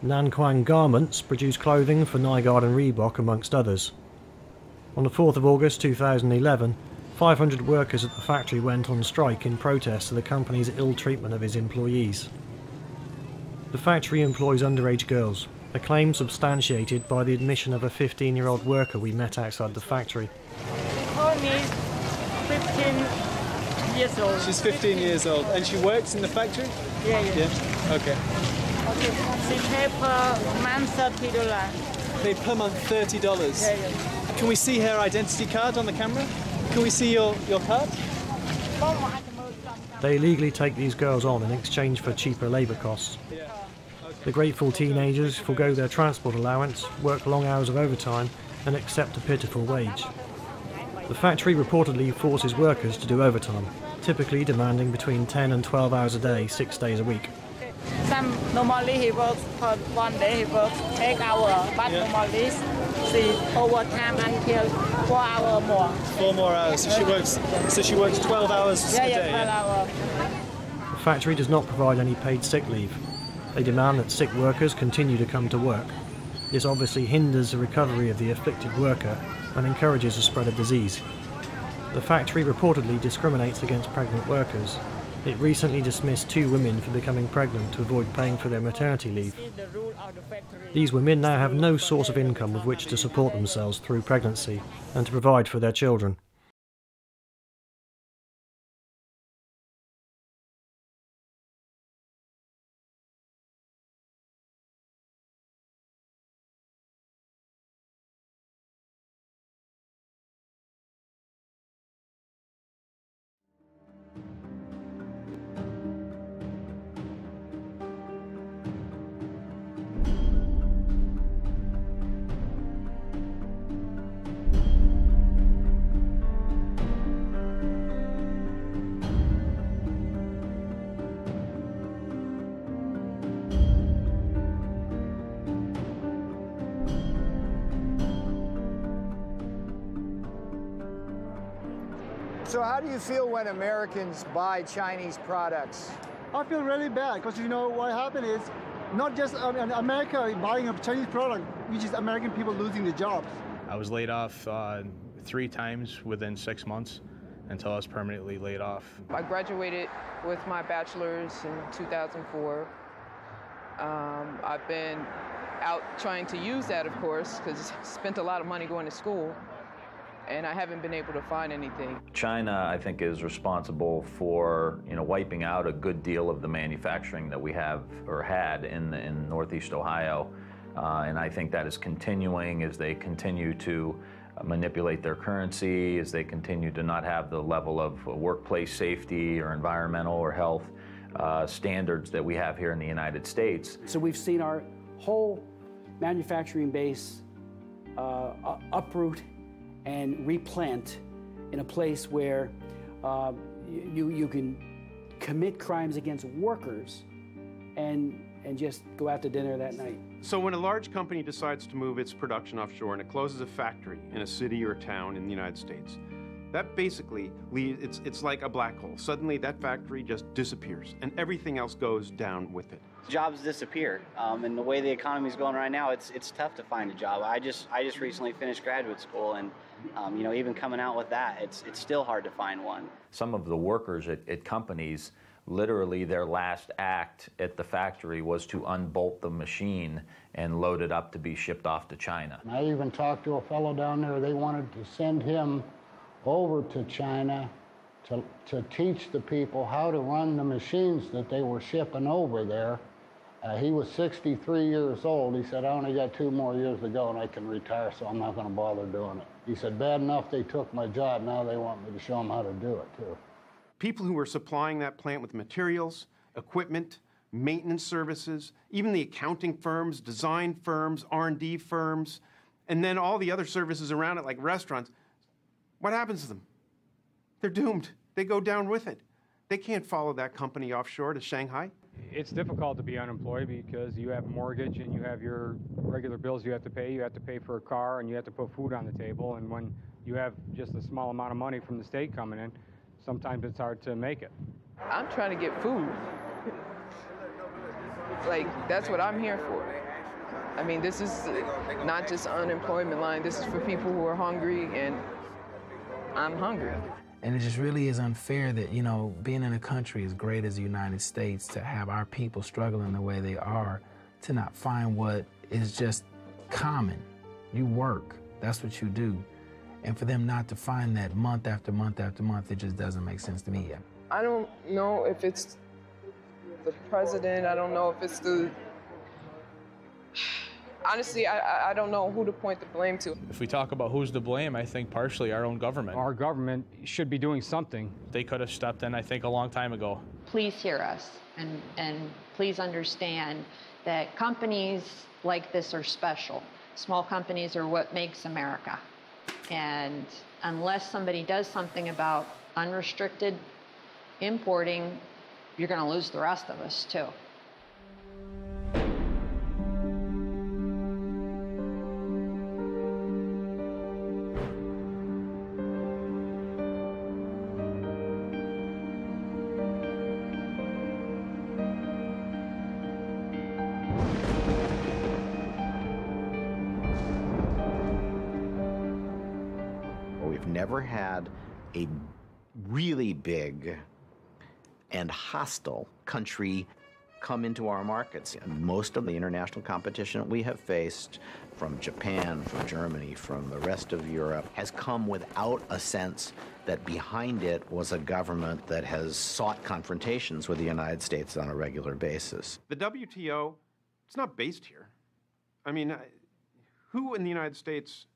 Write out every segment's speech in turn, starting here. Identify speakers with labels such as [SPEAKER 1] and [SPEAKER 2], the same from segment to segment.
[SPEAKER 1] Nanquang Garments produce clothing for Nygaard and Reebok, amongst others. On the 4th of August 2011, 500 workers at the factory went on strike in protest of the company's ill treatment of its employees. The factory employs underage girls, a claim substantiated by the admission of a 15-year-old worker we met outside the factory.
[SPEAKER 2] Nicole is 15 years old.
[SPEAKER 3] She's 15 years old, and she works in the factory?
[SPEAKER 2] Yeah.
[SPEAKER 3] Okay.
[SPEAKER 2] She pay per month $30.
[SPEAKER 3] Paid per month $30?
[SPEAKER 2] Yeah.
[SPEAKER 3] Can we see her identity card on the camera? Can we see your card?
[SPEAKER 1] They illegally take these girls on in exchange for cheaper labour costs. The grateful teenagers forgo their transport allowance, work long hours of overtime, and accept a pitiful wage. The factory reportedly forces workers to do overtime, typically demanding between 10 and 12 hours a day, 6 days a week.
[SPEAKER 2] Some normally he works for 1 day, he works 8 hours, but normally she overtime until 4 hours more.
[SPEAKER 3] 4 more hours. So she works 12 hours a day.
[SPEAKER 2] 12 hours.
[SPEAKER 1] The factory does not provide any paid sick leave. They demand that sick workers continue to come to work. This obviously hinders the recovery of the afflicted worker and encourages the spread of disease. The factory reportedly discriminates against pregnant workers. It recently dismissed 2 women for becoming pregnant to avoid paying for their maternity leave. These women now have no source of income with which to support themselves through pregnancy and to provide for their children.
[SPEAKER 4] So how do you feel when Americans buy Chinese products?
[SPEAKER 5] I feel really bad because, you know, what happened is not just America buying a Chinese product, which is American people losing their jobs.
[SPEAKER 6] I was laid off 3 times within 6 months until I was permanently laid off.
[SPEAKER 7] I graduated with my bachelor's in 2004. I've been out trying to use that, of course, because I spent a lot of money going to school, and I haven't been able to find anything.
[SPEAKER 8] China, I think, is responsible for, wiping out a good deal of the manufacturing that we have or had in Northeast Ohio. And I think that is continuing as they continue to manipulate their currency, as they continue to not have the level of workplace safety or environmental or health standards that we have here in the United States.
[SPEAKER 9] So we've seen our whole manufacturing base uproot and replant in a place where you can commit crimes against workers and just go out to dinner that night.
[SPEAKER 10] So when a large company decides to move its production offshore and it closes a factory in a city or town in the United States, that basically leaves, it's like a black hole. Suddenly that factory just disappears and everything else goes down with it.
[SPEAKER 11] Jobs disappear, and the way the economy is going right now, it's tough to find a job. I just recently finished graduate school, and even coming out with that, it's still hard to find one.
[SPEAKER 8] Some of the workers at companies, literally their last act at the factory was to unbolt the machine and load it up to be shipped off to China.
[SPEAKER 12] I even talked to a fellow down there. They wanted to send him over to China to teach the people how to run the machines that they were shipping over there. He was 63 years old. He said, I only got 2 more years to go and I can retire, so I'm not going to bother doing it. He said, bad enough they took my job, now they want me to show them how to do it too.
[SPEAKER 10] People who were supplying that plant with materials, equipment, maintenance services, even the accounting firms, design firms, R&D firms, and then all the other services around it like restaurants, what happens to them? They're doomed. They go down with it. They can't follow that company offshore to Shanghai.
[SPEAKER 13] It's difficult to be unemployed because you have a mortgage and you have your regular bills you have to pay. You have to pay for a car and you have to put food on the table. And when you have just a small amount of money from the state coming in, sometimes it's hard to make it.
[SPEAKER 7] I'm trying to get food. Like, that's what I'm here for. I mean, this is not just unemployment line. This is for people who are hungry, and I'm hungry.
[SPEAKER 14] And it just really is unfair that, you know, being in a country as great as the United States, to have our people struggling the way they are, to not find what is just common. You work, that's what you do. And for them not to find that month after month after month, it just doesn't make sense to me yet.
[SPEAKER 7] I don't know if it's the president. I don't know if it's the... Honestly, I don't know who to point the blame to.
[SPEAKER 6] If we talk about who's to blame, I think partially our own government.
[SPEAKER 13] Our government should be doing something.
[SPEAKER 6] They could have stepped in, I think, a long time ago.
[SPEAKER 15] Please hear us and please understand that companies like this are special. Small companies are what makes America. And unless somebody does something about unrestricted importing, you're going to lose the rest of us, too.
[SPEAKER 16] We've never had a really big and hostile country come into our markets. Most of the international competition we have faced from Japan, from Germany, from the rest of Europe has come without a sense that behind it was a government that has sought confrontations with the United States on a regular basis.
[SPEAKER 10] The WTO, it's not based here. I mean, who in the United States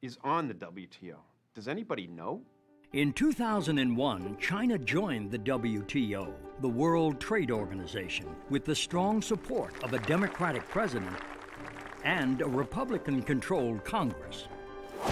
[SPEAKER 10] is on the WTO? Does anybody know?
[SPEAKER 17] In 2001, China joined the WTO, the World Trade Organization, with the strong support of a Democratic president and a Republican-controlled Congress.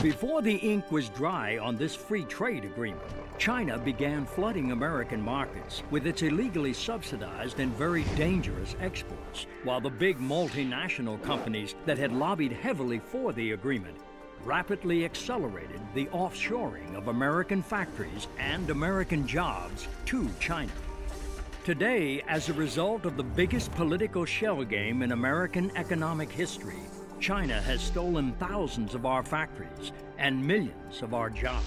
[SPEAKER 17] Before the ink was dry on this free trade agreement, China began flooding American markets with its illegally subsidized and very dangerous exports, while the big multinational companies that had lobbied heavily for the agreement rapidly accelerated the offshoring of American factories and American jobs to China. Today, as a result of the biggest political shell game in American economic history, China has stolen thousands of our factories and millions of our jobs.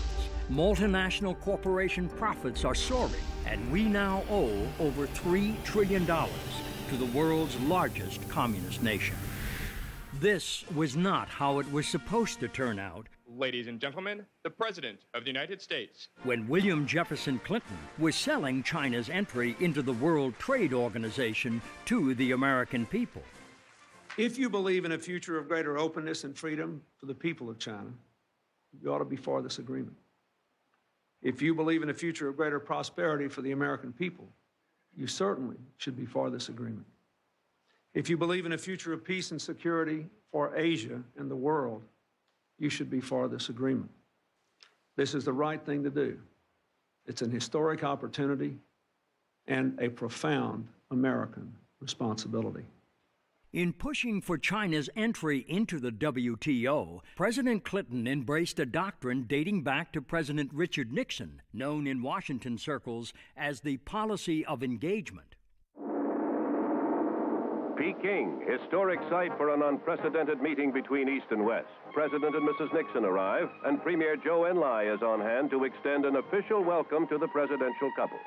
[SPEAKER 17] Multinational corporation profits are soaring, and we now owe over $3 trillion to the world's largest communist nation. This was not how it was supposed to turn out.
[SPEAKER 18] Ladies and gentlemen, the President of the United States.
[SPEAKER 17] When William Jefferson Clinton was selling China's entry into the World Trade Organization to the American people.
[SPEAKER 19] If you believe in a future of greater openness and freedom for the people of China, you ought to be for this agreement. If you believe in a future of greater prosperity for the American people, you certainly should be for this agreement. If you believe in a future of peace and security for Asia and the world, you should be for this agreement. This is the right thing to do. It's an historic opportunity and a profound American responsibility.
[SPEAKER 17] In pushing for China's entry into the WTO, President Clinton embraced a doctrine dating back to President Richard Nixon, known in Washington circles as the policy of engagement.
[SPEAKER 20] Peking, historic site for an unprecedented meeting between East and West. President and Mrs. Nixon arrive, and Premier Zhou Enlai is on hand to extend an official welcome to the presidential couple.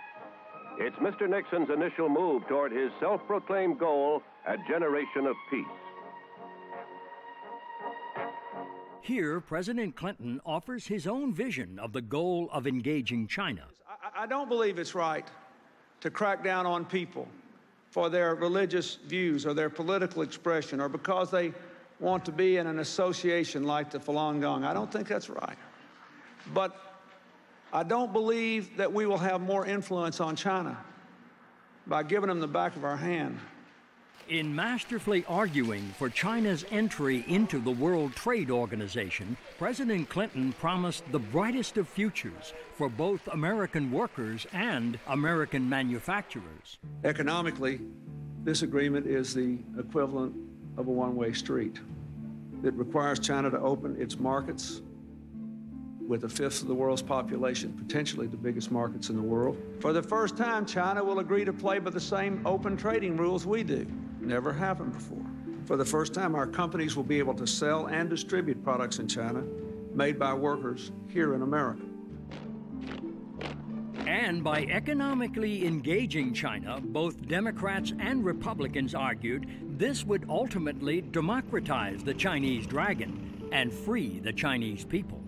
[SPEAKER 20] It's Mr. Nixon's initial move toward his self-proclaimed goal, a generation of peace.
[SPEAKER 17] Here, President Clinton offers his own vision of the goal of engaging China.
[SPEAKER 19] I don't believe it's right to crack down on people for their religious views or their political expression or because they want to be in an association like the Falun Gong. I don't think that's right. But I don't believe that we will have more influence on China by giving them the back of our hand.
[SPEAKER 17] In masterfully arguing for China's entry into the World Trade Organization, President Clinton promised the brightest of futures for both American workers and American manufacturers.
[SPEAKER 19] Economically, this agreement is the equivalent of a one-way street. It requires China to open its markets with a fifth of the world's population, potentially the biggest markets in the world. For the first time, China will agree to play by the same open trading rules we do. Never happened before. For the first time, our companies will be able to sell and distribute products in China made by workers here in America.
[SPEAKER 17] And by economically engaging China, both Democrats and Republicans argued this would ultimately democratize the Chinese dragon and free the Chinese people.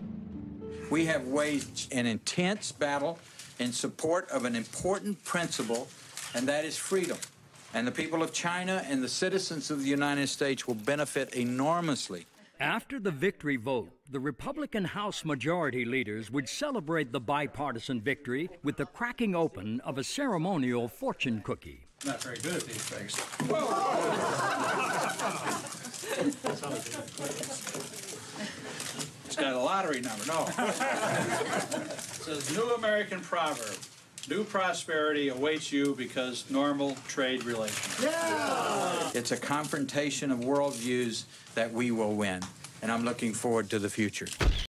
[SPEAKER 21] We have waged an intense battle in support of an important principle, and that is freedom. And the people of China and the citizens of the United States will benefit enormously.
[SPEAKER 17] After the victory vote, the Republican House Majority Leaders would celebrate the bipartisan victory with the cracking open of a ceremonial fortune cookie.
[SPEAKER 21] Not very good at these things. It's got a lottery number, no. It says, new American proverb. New prosperity awaits you because normal trade relations. Yeah! It's a confrontation of worldviews that we will win, and I'm looking forward to the future.